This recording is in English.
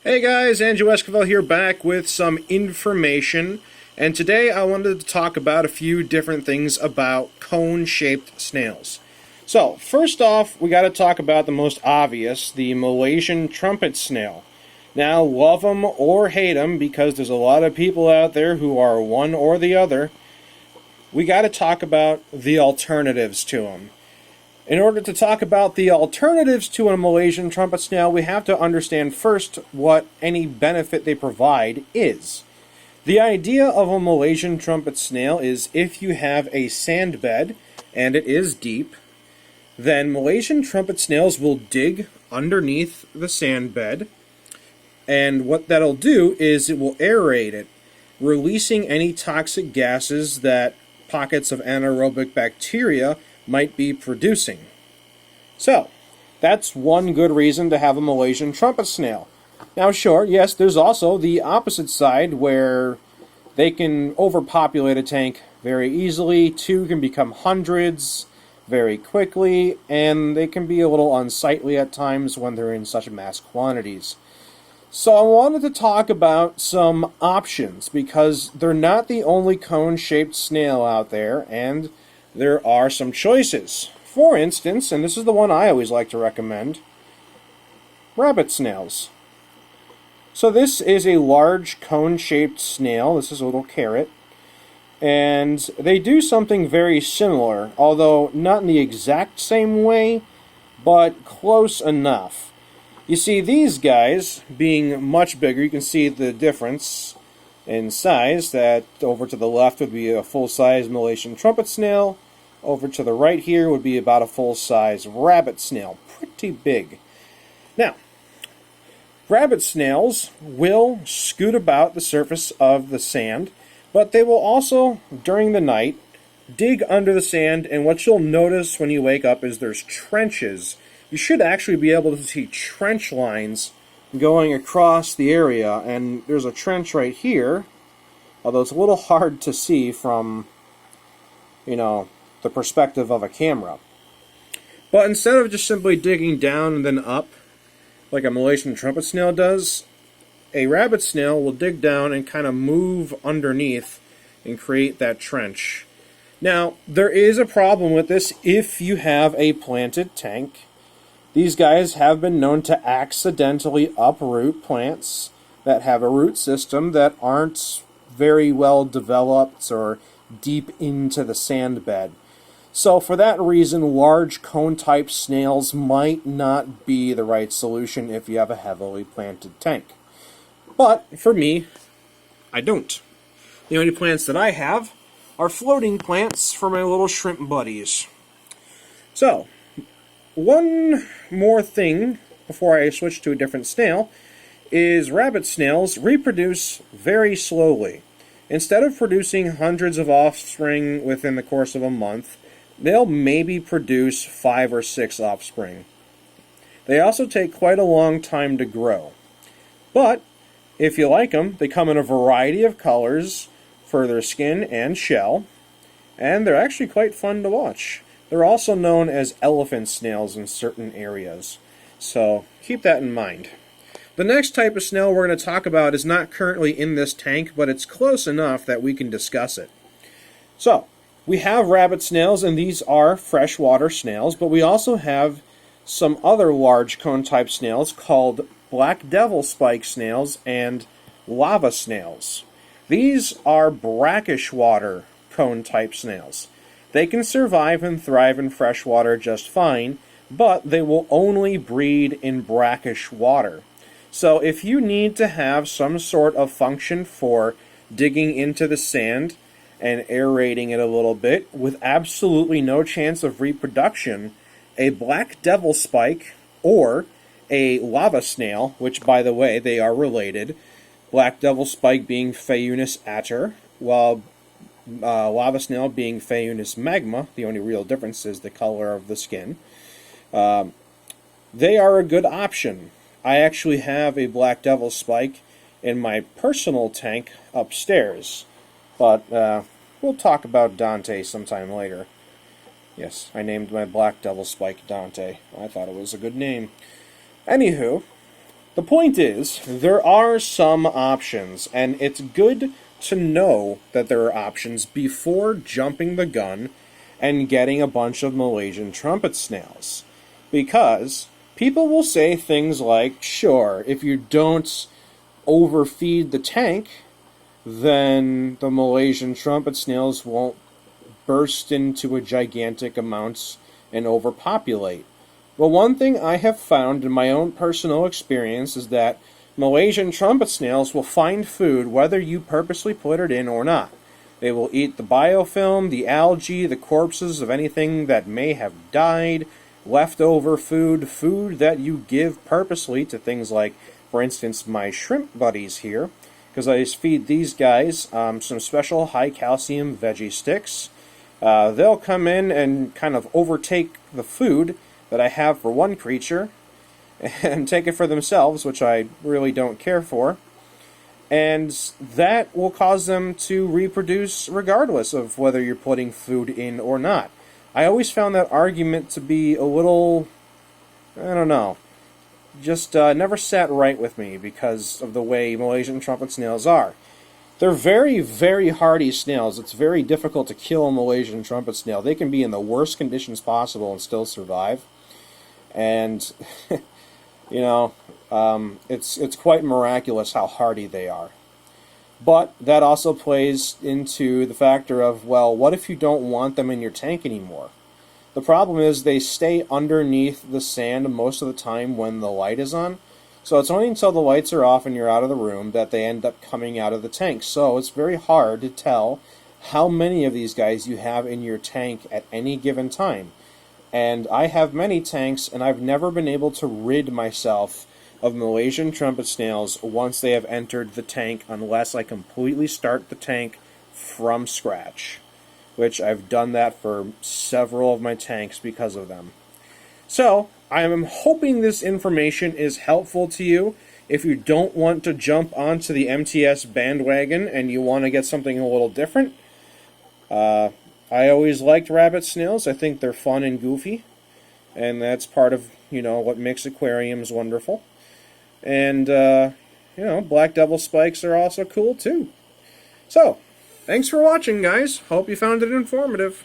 Hey guys, Andrew Esquivel here, back with some information, and today I wanted to talk about a few different things about cone-shaped snails. So, first off, we got to talk about the most obvious, the Malaysian trumpet snail. Now, love them or hate them, because there's a lot of people out there who are one or the other, we got to talk about the alternatives to them. In order to talk about the alternatives to a Malaysian trumpet snail, we have to understand first what any benefit they provide is. The idea of a Malaysian trumpet snail is if you have a sand bed, and it is deep, then Malaysian trumpet snails will dig underneath the sand bed, and what that'll do is it will aerate it, releasing any toxic gases that pockets of anaerobic bacteria might be producing. So, that's one good reason to have a Malaysian trumpet snail. Now sure, yes, there's also the opposite side where they can overpopulate a tank very easily, two can become hundreds very quickly, and they can be a little unsightly at times when they're in such mass quantities. So I wanted to talk about some options, because they're not the only cone-shaped snail out there, and there are some choices. For instance, and this is the one I always like to recommend, rabbit snails. So this is a large cone-shaped snail. This is a little carrot. And they do something very similar, although not in the exact same way, but close enough. You see, these guys, being much bigger, you can see the difference in size, that over to the left would be a full-size Malaysian trumpet snail. Over to the right here would be about a full-size rabbit snail. Pretty big. Now, rabbit snails will scoot about the surface of the sand, but they will also, during the night, dig under the sand, and what you'll notice when you wake up is there's trenches. You should actually be able to see trench lines going across the area, and there's a trench right here, although it's a little hard to see from, the perspective of a camera. But instead of just simply digging down and then up, like a Malaysian trumpet snail does, a rabbit snail will dig down and kind of move underneath and create that trench. Now, there is a problem with this if you have a planted tank. These guys have been known to accidentally uproot plants that have a root system that aren't very well developed or deep into the sand bed. So for that reason, large cone-type snails might not be the right solution if you have a heavily planted tank. But for me, I don't. The only plants that I have are floating plants for my little shrimp buddies. So, one more thing before I switch to a different snail is rabbit snails reproduce very slowly. Instead of producing hundreds of offspring within the course of a month, they'll maybe produce 5 or 6 offspring. They also take quite a long time to grow. But, if you like them, they come in a variety of colors for their skin and shell, and they're actually quite fun to watch. They're also known as elephant snails in certain areas, so keep that in mind. The next type of snail we're going to talk about is not currently in this tank, but it's close enough that we can discuss it. So, we have rabbit snails, and these are freshwater snails, but we also have some other large cone-type snails called black devil spike snails and lava snails. These are brackish water cone-type snails. They can survive and thrive in freshwater just fine, but they will only breed in brackish water. So if you need to have some sort of function for digging into the sand and aerating it a little bit with absolutely no chance of reproduction, a black devil spike or a lava snail, which by the way they are related, black devil spike being Phaeunus ater, while lava snail being Phaeunus magma, the only real difference is the color of the skin, they are a good option. I actually have a black devil spike in my personal tank upstairs. But we'll talk about Dante sometime later. Yes, I named my black devil spike Dante. I thought it was a good name. Anywho, The point is, there are some options, and it's good to know that there are options before jumping the gun and getting a bunch of Malaysian trumpet snails. Because people will say things like, sure, if you don't overfeed the tank, then the Malaysian trumpet snails won't burst into a gigantic amounts and overpopulate. Well, one thing I have found in my own personal experience is that Malaysian trumpet snails will find food whether you purposely put it in or not. They will eat the biofilm, the algae, the corpses of anything that may have died, leftover food, food that you give purposely to things like, for instance, my shrimp buddies here, because I just feed these guys some special high calcium veggie sticks. They'll come in and kind of overtake the food that I have for one creature and take it for themselves, which I really don't care for. And that will cause them to reproduce regardless of whether you're putting food in or not. I always found that argument to be a little, I don't know, just never sat right with me because of the way Malaysian trumpet snails are. They're very, very hardy snails. It's very difficult to kill a Malaysian trumpet snail. They can be in the worst conditions possible and still survive. And, you know, it's quite miraculous how hardy they are. But that also plays into the factor of, well, what if you don't want them in your tank anymore? The problem is they stay underneath the sand most of the time when the light is on. So it's only until the lights are off and you're out of the room that they end up coming out of the tank. So it's very hard to tell how many of these guys you have in your tank at any given time. And I have many tanks, and I've never been able to rid myself of Malaysian trumpet snails once they have entered the tank unless I completely start the tank from scratch, which I've done that for several of my tanks because of them. So, I am hoping this information is helpful to you. If you don't want to jump onto the MTS bandwagon and you want to get something a little different, I always liked rabbit snails. I think they're fun and goofy, and that's part of, what makes aquariums wonderful. And, black devil spikes are also cool, too. So, thanks for watching, guys. Hope you found it informative.